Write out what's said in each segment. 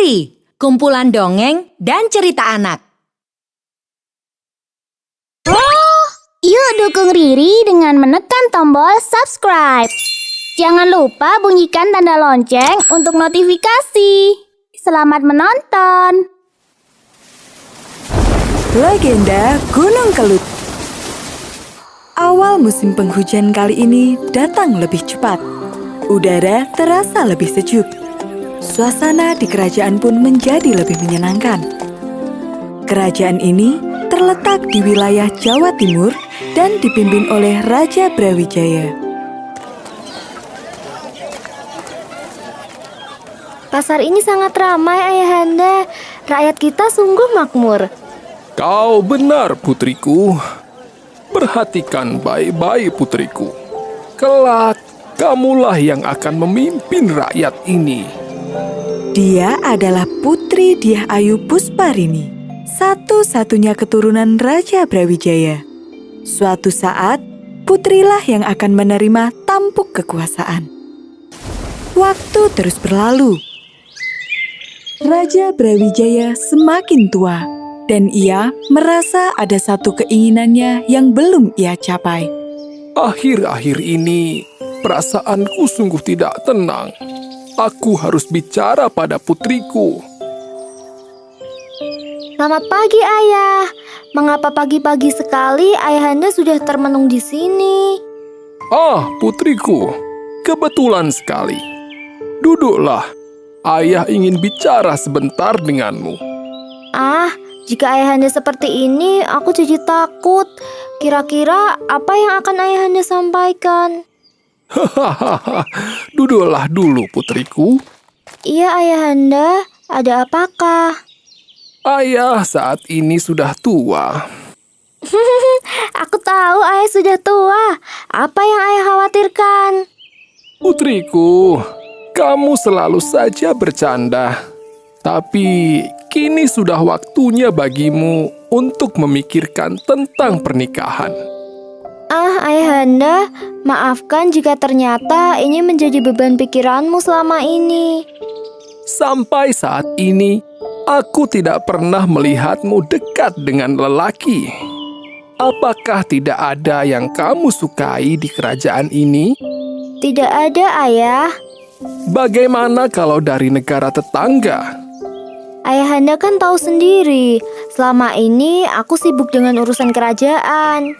Putri, kumpulan dongeng dan cerita anak. Yuk dukung Riri dengan menekan tombol subscribe. Jangan lupa bunyikan tanda lonceng untuk notifikasi. Selamat menonton. Legenda Gunung Kelut. Awal musim penghujan kali ini datang lebih cepat. Udara terasa lebih sejuk. Suasana di kerajaan pun menjadi lebih menyenangkan. Kerajaan ini terletak di wilayah Jawa Timur dan dipimpin oleh Raja Brawijaya. Pasar ini sangat ramai, Ayahanda. Rakyat kita sungguh makmur. Kau benar, putriku. Perhatikan baik-baik, putriku. Kelak, kamulah yang akan memimpin rakyat ini. Dia adalah Putri Dyah Ayu Pusparini, satu-satunya keturunan Raja Brawijaya. Suatu saat, putrilah yang akan menerima tampuk kekuasaan. Waktu terus berlalu. Raja Brawijaya semakin tua, dan ia merasa ada satu keinginannya yang belum ia capai. Akhir-akhir ini, perasaanku sungguh tidak tenang. Aku harus bicara pada putriku. Selamat pagi, Ayah. Mengapa pagi-pagi sekali Ayahanda sudah termenung di sini? Ah, putriku, kebetulan sekali. Duduklah, ayah ingin bicara sebentar denganmu. Ah, jika Ayahanda seperti ini, aku jadi takut. Kira-kira apa yang akan Ayahanda sampaikan? Hahaha, duduklah dulu, putriku. Iya, Ayahanda. Ada apakah? Ayah saat ini sudah tua. Aku tahu Ayah sudah tua. Apa yang Ayah khawatirkan? Putriku, kamu selalu saja bercanda. Tapi kini sudah waktunya bagimu untuk memikirkan tentang pernikahan. Ah, Ayahanda, maafkan jika ternyata ini menjadi beban pikiranmu selama ini. Sampai saat ini, aku tidak pernah melihatmu dekat dengan lelaki. Apakah tidak ada yang kamu sukai di kerajaan ini? Tidak ada, Ayah. Bagaimana kalau dari negara tetangga? Ayahanda kan tahu sendiri, selama ini aku sibuk dengan urusan kerajaan.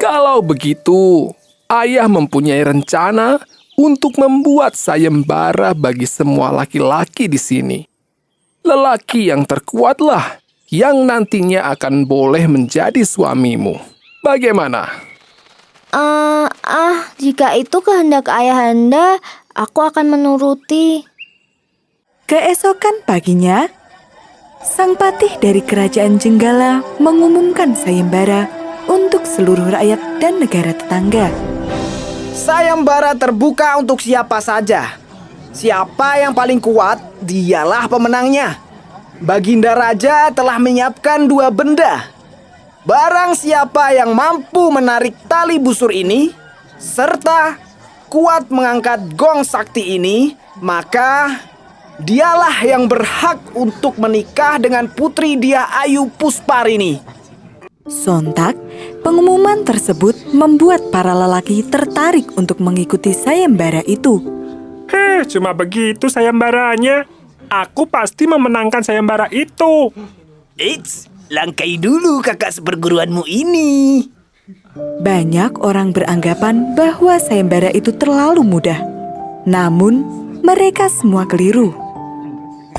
Kalau begitu, ayah mempunyai rencana untuk membuat sayembara bagi semua laki-laki di sini. Lelaki yang terkuatlah yang nantinya akan boleh menjadi suamimu. Bagaimana? Jika itu kehendak Ayahanda, aku akan menuruti. Keesokan paginya, sang patih dari kerajaan Jenggala mengumumkan sayembara untuk seluruh rakyat dan negara tetangga. Sayembara terbuka untuk siapa saja. Siapa yang paling kuat, dialah pemenangnya. Baginda Raja telah menyiapkan 2 benda. Barang siapa yang mampu menarik tali busur ini, serta kuat mengangkat gong sakti ini, maka dialah yang berhak untuk menikah dengan Putri Dyah Ayu Pusparini. Sontak, pengumuman tersebut membuat para lelaki tertarik untuk mengikuti sayembara itu. Cuma begitu sayembaranya. Aku pasti memenangkan sayembara itu. Eits, langkai dulu kakak seperguruanmu ini. Banyak orang beranggapan bahwa sayembara itu terlalu mudah. Namun, mereka semua keliru.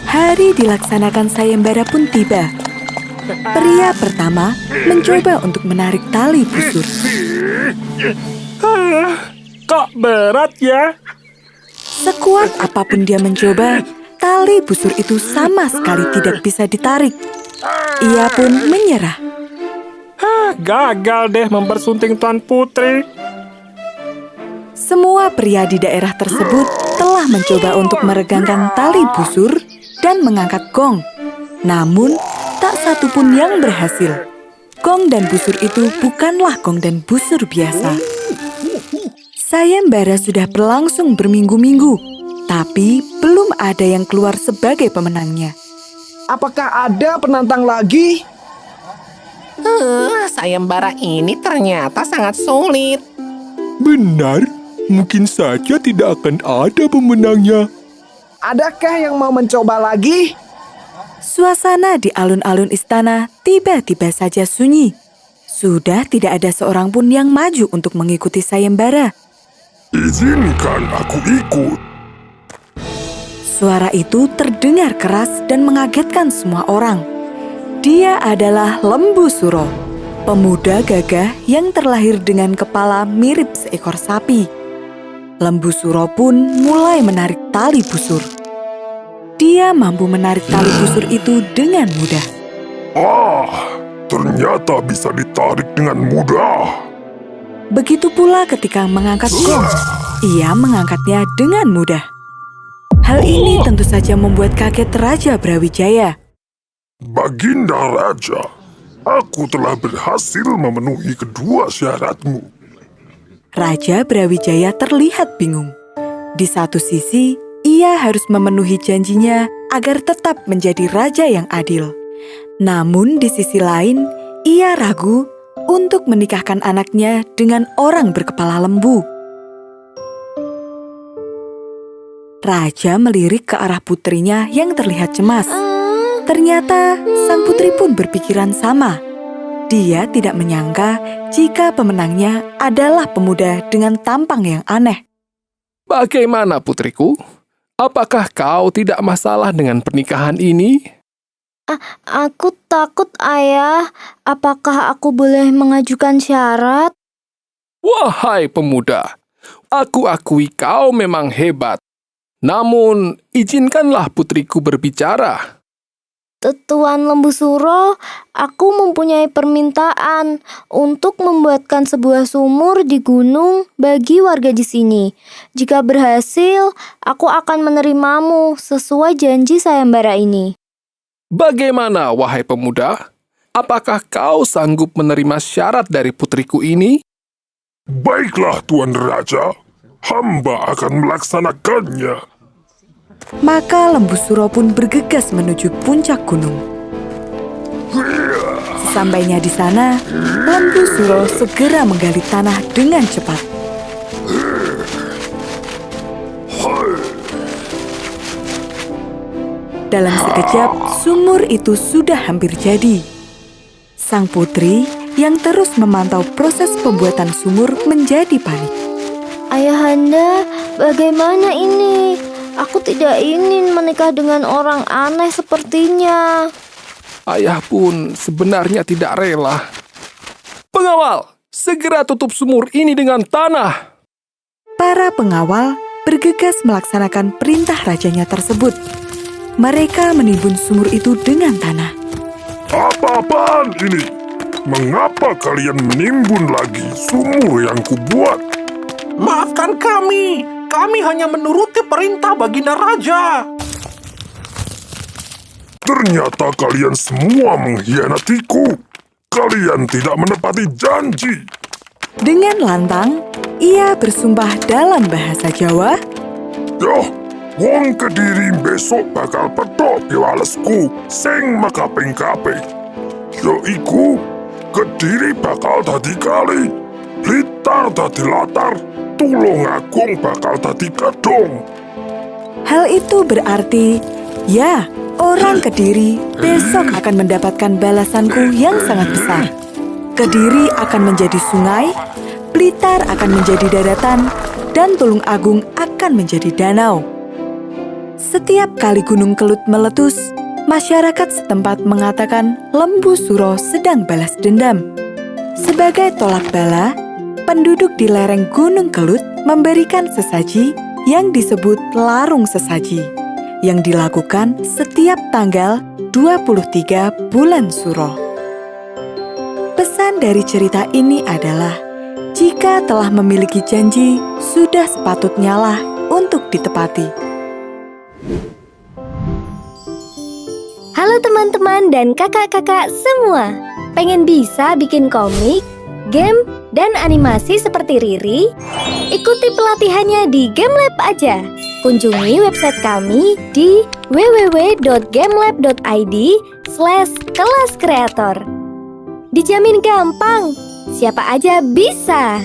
Hari dilaksanakan sayembara pun tiba. Pria pertama mencoba untuk menarik tali busur. Kok berat ya? Sekuat apapun dia mencoba, tali busur itu sama sekali tidak bisa ditarik. Ia pun menyerah. Gagal deh mempersunting Tuan Putri. Semua pria di daerah tersebut telah mencoba untuk meregangkan tali busur dan mengangkat gong. Namun, tak satu pun yang berhasil. Gong dan busur itu bukanlah gong dan busur biasa. Sayembara sudah berlangsung berminggu-minggu. Tapi belum ada yang keluar sebagai pemenangnya. Apakah ada penantang lagi? Sayembara ini ternyata sangat sulit. Benar, mungkin saja tidak akan ada pemenangnya. Adakah yang mau mencoba lagi? Suasana di alun-alun istana tiba-tiba saja sunyi. Sudah tidak ada seorang pun yang maju untuk mengikuti sayembara. Izinkan aku ikut. Suara itu terdengar keras dan mengagetkan semua orang. Dia adalah Lembu Suro, pemuda gagah yang terlahir dengan kepala mirip seekor sapi. Lembu Suro pun mulai menarik tali busur. Dia mampu menarik tali busur itu dengan mudah. Ternyata bisa ditarik dengan mudah. Begitu pula ketika mengangkat gong, ia mengangkatnya dengan mudah. Hal ini tentu saja membuat kaget Raja Brawijaya. Baginda Raja, aku telah berhasil memenuhi kedua syaratmu. Raja Brawijaya terlihat bingung. Di satu sisi, ia harus memenuhi janjinya agar tetap menjadi raja yang adil. Namun di sisi lain, ia ragu untuk menikahkan anaknya dengan orang berkepala lembu. Raja melirik ke arah putrinya yang terlihat cemas. Ternyata sang putri pun berpikiran sama. Dia tidak menyangka jika pemenangnya adalah pemuda dengan tampang yang aneh. Bagaimana putriku? Apakah kau tidak masalah dengan pernikahan ini? Aku takut, Ayah. Apakah aku boleh mengajukan syarat? Wahai pemuda, aku akui kau memang hebat. Namun, izinkanlah putriku berbicara. Tuan Lembu Suro, aku mempunyai permintaan untuk membuatkan sebuah sumur di gunung bagi warga di sini. Jika berhasil, aku akan menerimamu sesuai janji sayembara ini. Bagaimana, wahai pemuda? Apakah kau sanggup menerima syarat dari putriku ini? Baiklah, Tuan Raja. Hamba akan melaksanakannya. Maka Lembu Suro pun bergegas menuju puncak gunung. Sesampainya di sana, Lembu Suro segera menggali tanah dengan cepat. Dalam sekejap, sumur itu sudah hampir jadi. Sang putri yang terus memantau proses pembuatan sumur menjadi panik. Ayahanda, bagaimana ini? Aku tidak ingin menikah dengan orang aneh sepertinya. Ayah pun sebenarnya tidak rela. Pengawal, segera tutup sumur ini dengan tanah. Para pengawal bergegas melaksanakan perintah rajanya tersebut. Mereka menimbun sumur itu dengan tanah. Apa-apaan ini? Mengapa kalian menimbun lagi sumur yang kubuat? Maafkan kami hanya menuruti perintah Baginda Raja. Ternyata kalian semua mengkhianatiku. Kalian tidak menepati janji. Dengan lantang, ia bersumpah dalam bahasa Jawa. Yoh, wong Kediri besok bakal petok piwalesku sing makaping-kaping. Yoiku, Kediri bakal dadi kali, Blitar dadi latar, Tulungagung bakal dadi gedung. Hal itu berarti, ya, orang Kediri besok akan mendapatkan balasanku yang sangat besar. Kediri akan menjadi sungai, Blitar akan menjadi daratan, dan Tulungagung akan menjadi danau. Setiap kali Gunung Kelut meletus, masyarakat setempat mengatakan Lembu Suro sedang balas dendam. Sebagai tolak bala, penduduk di lereng Gunung Kelut memberikan sesaji yang disebut larung sesaji, yang dilakukan setiap tanggal 23 bulan Suro. Pesan dari cerita ini adalah, jika telah memiliki janji, sudah sepatutnya lah untuk ditepati. Halo teman-teman dan kakak-kakak semua. Pengen bisa bikin komik, game, dan animasi seperti Riri? Ikuti pelatihannya di Game Lab aja. Kunjungi website kami di www.gamelab.id/kelas kreator. Dijamin gampang, siapa aja bisa.